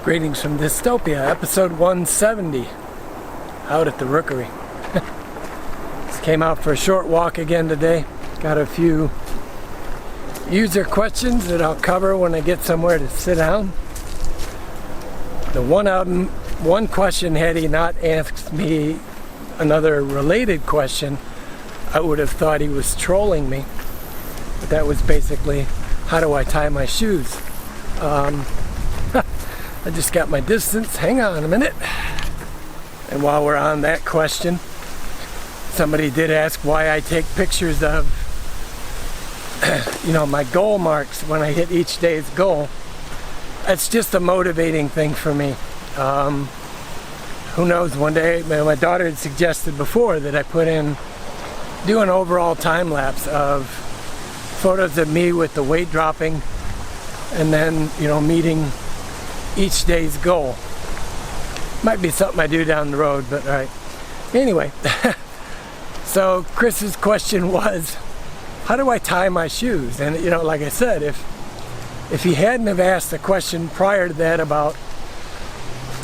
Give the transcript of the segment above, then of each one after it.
Greetings from Dystopia, episode 170, out at the Rookery. Just came out for a short walk again today. Got a few user questions that I'll cover when I get somewhere to sit down. The one question, had he not asked me another related question, I would have thought he was trolling me. But that was basically, how do I tie my shoes? I just got my distance. Hang on a minute. And while we're on that question, somebody did ask why I take pictures of my goal marks when I hit each day's goal. It's just a motivating thing for me. Who knows, one day, my daughter had suggested before that I do an overall time lapse of photos of me with the weight dropping and then, meeting each day's goal. Might be something I do down the road, but all right. Anyway, so Chris's question was, how do I tie my shoes? And like I said, if he hadn't have asked the question prior to that about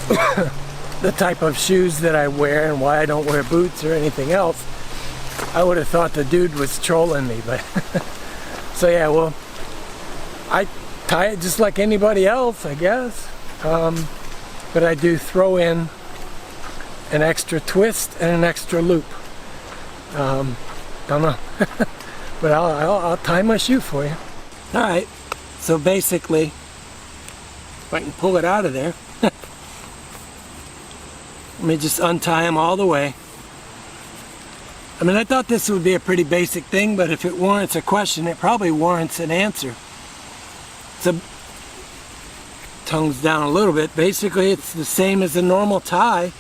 the type of shoes that I wear and why I don't wear boots or anything else, I would have thought the dude was trolling me. But so yeah, well, I tie it just like anybody else, I guess. But I do throw in an extra twist and an extra loop. Don't know. But I'll tie my shoe for you. Alright, so basically, if I can pull it out of there, let me just untie them all the way. I mean, I thought this would be a pretty basic thing, but if it warrants a question, it probably warrants an answer. So, tongues down a little bit. Basically, it's the same as a normal tie,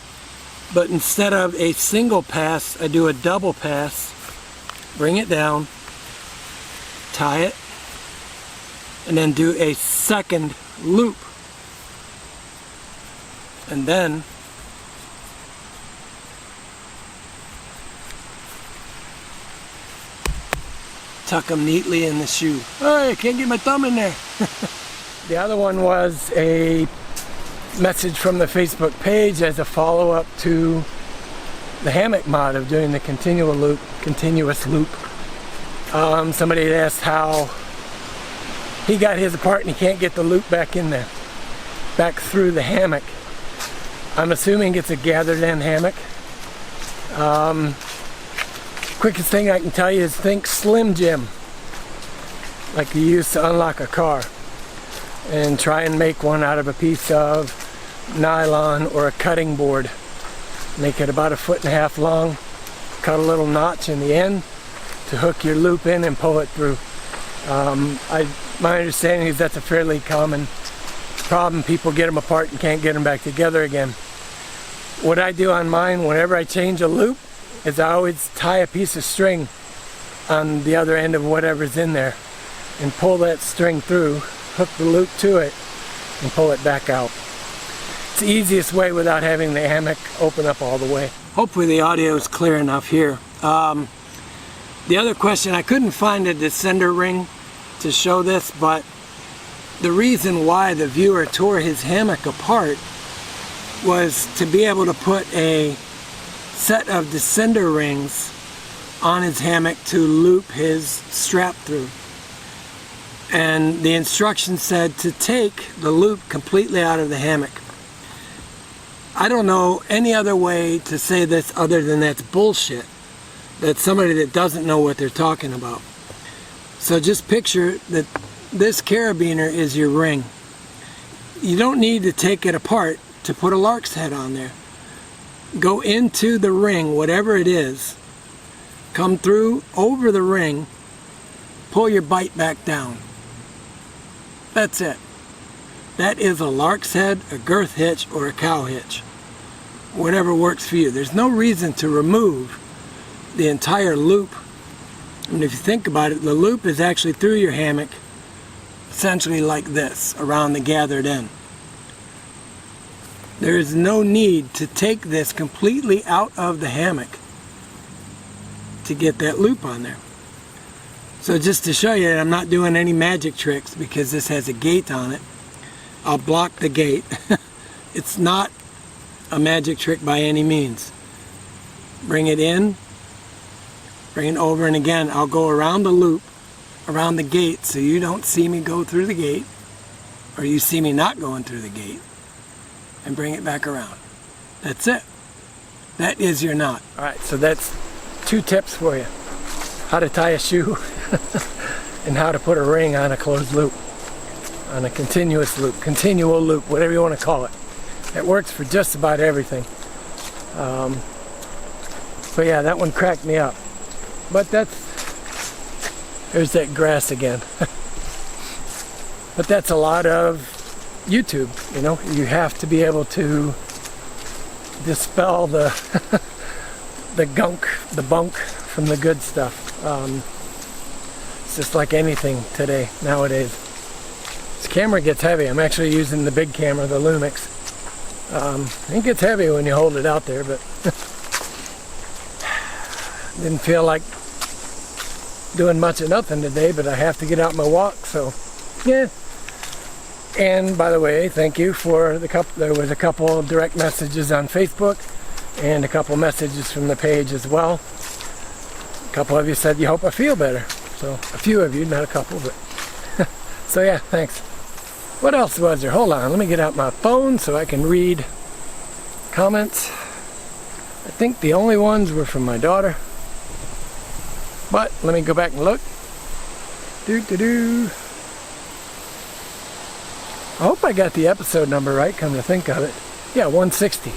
but instead of a single pass, I do a double pass. Bring it down, tie it, and then do a second loop. And then tuck them neatly in the shoe. Oh, I can't get my thumb in there. The other one was a message from the Facebook page as a follow-up to the hammock mod of doing the continuous loop. Somebody had asked how he got his apart and he can't get the loop back in there, back through the hammock. I'm assuming it's a gathered end hammock. Quickest thing I can tell you is think Slim Jim, like you use to unlock a car, and try and make one out of a piece of nylon or a cutting board. Make it about 1.5 feet long, cut a little notch in the end to hook your loop in and pull it through. My understanding is that's a fairly common problem. People get them apart and can't get them back together again. What I do on mine whenever I change a loop is I always tie a piece of string on the other end of whatever's in there and pull that string through, hook the loop to it, and pull it back out. It's the easiest way without having the hammock open up all the way. Hopefully the audio is clear enough here. The other question, I couldn't find a descender ring to show this, but the reason why the viewer tore his hammock apart was to be able to put a set of descender rings on his hammock to loop his strap through. And the instructions said to take the loop completely out of the hammock. I don't know any other way to say this other than that's bullshit. That's somebody that doesn't know what they're talking about. So just picture that this carabiner is your ring. You don't need to take it apart to put a Lark's head on there. Go into the ring, whatever it is, come through over the ring, pull your bite back down. That's it. That is a Lark's head, a girth hitch, or a cow hitch. Whatever works for you. There's no reason to remove the entire loop. I mean, if you think about it, the loop is actually through your hammock, essentially like this, around the gathered end. There is no need to take this completely out of the hammock to get that loop on there. So just to show you that I'm not doing any magic tricks because this has a gate on it, I'll block the gate It's not a magic trick by any means. Bring it in, bring it over, and again, I'll go around the loop, around the gate, so you don't see me go through the gate, or you see me not going through the gate, and bring it back around. That's it. That is your knot. Alright, so that's 2 tips for you. How to tie a shoe and how to put a ring on a closed loop. On a continuous loop, continual loop, whatever you want to call it. It works for just about everything. But yeah, that one cracked me up. But there's that grass again. But that's a lot of YouTube, you know. You have to be able to dispel the the gunk, the bunk from the good stuff. It's just like anything today, nowadays. This camera gets heavy. I'm actually using the big camera, the Lumix. It gets heavy when you hold it out there, but didn't feel like doing much of nothing today, but I have to get out my walk, so yeah. And by the way, thank you for the couple. There was a couple direct messages on Facebook and a couple messages from the page as well. A couple of you said you hope I feel better. So a few of you, not a couple, but so yeah, thanks. What else was there? Hold on, let me get out my phone so I can read comments. I think the only ones were from my daughter. But let me go back and look. I hope I got the episode number right, come to think of it. Yeah, 160.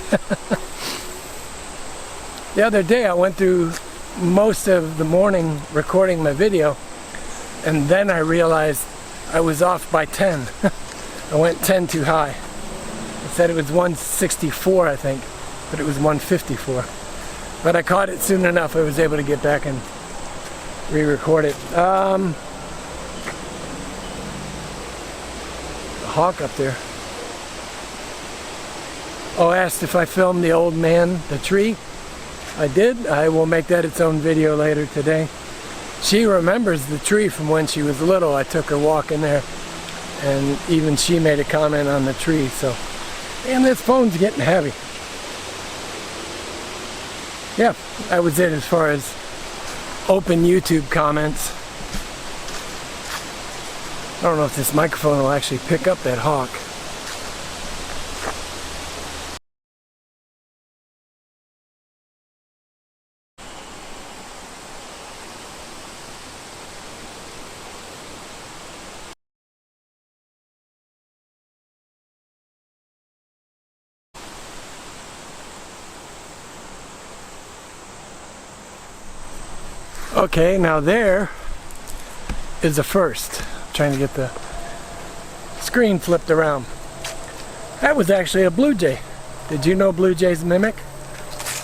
The other day I went through most of the morning recording my video, and then I realized I was off by 10. I went 10 too high. It said it was 164, I think, but it was 154. But I caught it soon enough. I was able to get back and re-record it. A hawk up there. Oh, asked if I filmed the old man, the tree. I did. I will make that its own video later today. She remembers the tree from when she was little. I took her walking there, and even she made a comment on the tree. So, and this phone's getting heavy. Yeah, that was it as far as open YouTube comments. I don't know if this microphone will actually pick up that hawk. Okay, now there is a first. I'm trying to get the screen flipped around. That was actually a blue jay. Did you know blue jays mimic?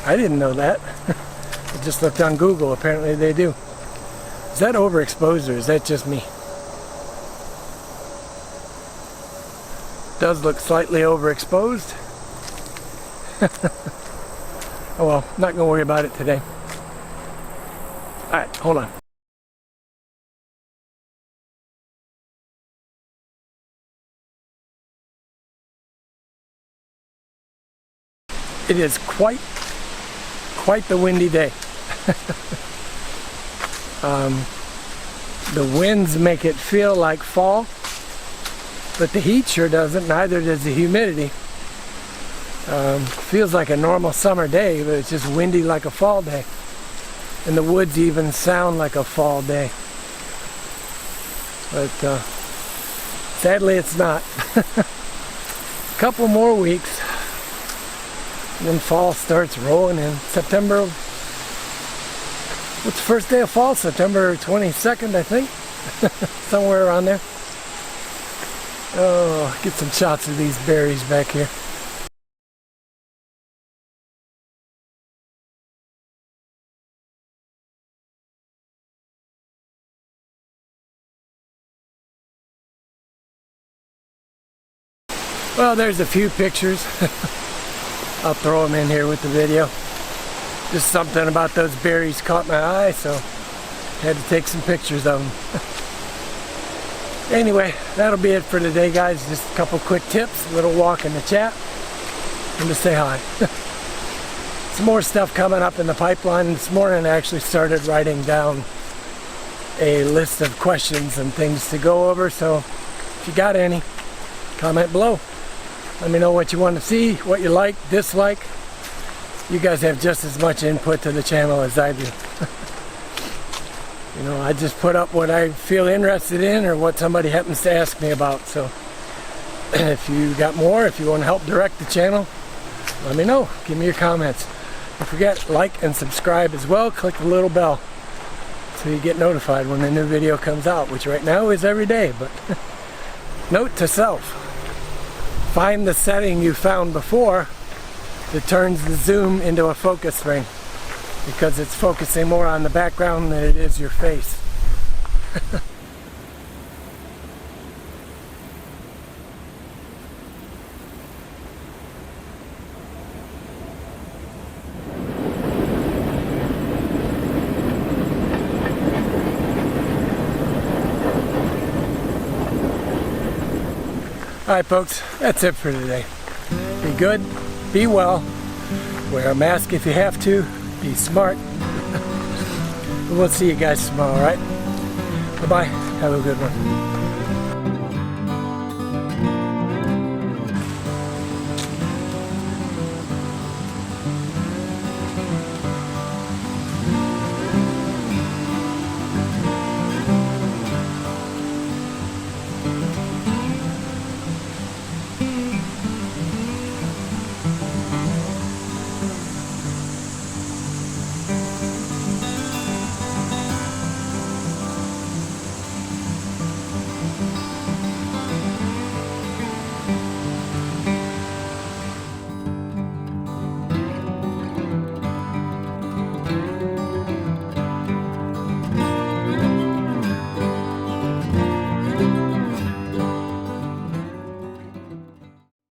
I didn't know that. I just looked on Google. Apparently they do. Is that overexposed or is that just me? Does look slightly overexposed. Oh well, not gonna worry about it today. Alright, hold on. It is quite the windy day. The winds make it feel like fall, but the heat sure doesn't, neither does the humidity. Feels like a normal summer day, but it's just windy like a fall day. And the woods even sound like a fall day. But sadly it's not. A couple more weeks, and then fall starts rolling in. September, what's the first day of fall? September 22nd, I think. Somewhere around there. Oh, get some shots of these berries back here. Well, there's a few pictures. I'll throw them in here with the video. Just something about those berries caught my eye, so had to take some pictures of them. Anyway, that'll be it for today, guys. Just a couple quick tips, a little walk in the chat. and to say hi. Some more stuff coming up in the pipeline. This morning I actually started writing down a list of questions and things to go over, so if you got any, comment below. Let me know what you want to see, what you like, dislike. You guys have just as much input to the channel as I do. You know, I just put up what I feel interested in or what somebody happens to ask me about. So if you got more, if you want to help direct the channel, let me know. Give me your comments. Don't forget, like and subscribe as well. Click the little bell so you get notified when a new video comes out, which right now is every day. But note to self, find the setting you found before that turns the zoom into a focus ring, because it's focusing more on the background than it is your face. Alright folks, that's it for today. Be good, be well, wear a mask if you have to, be smart. We'll see you guys tomorrow, alright? Bye-bye. Have a good one.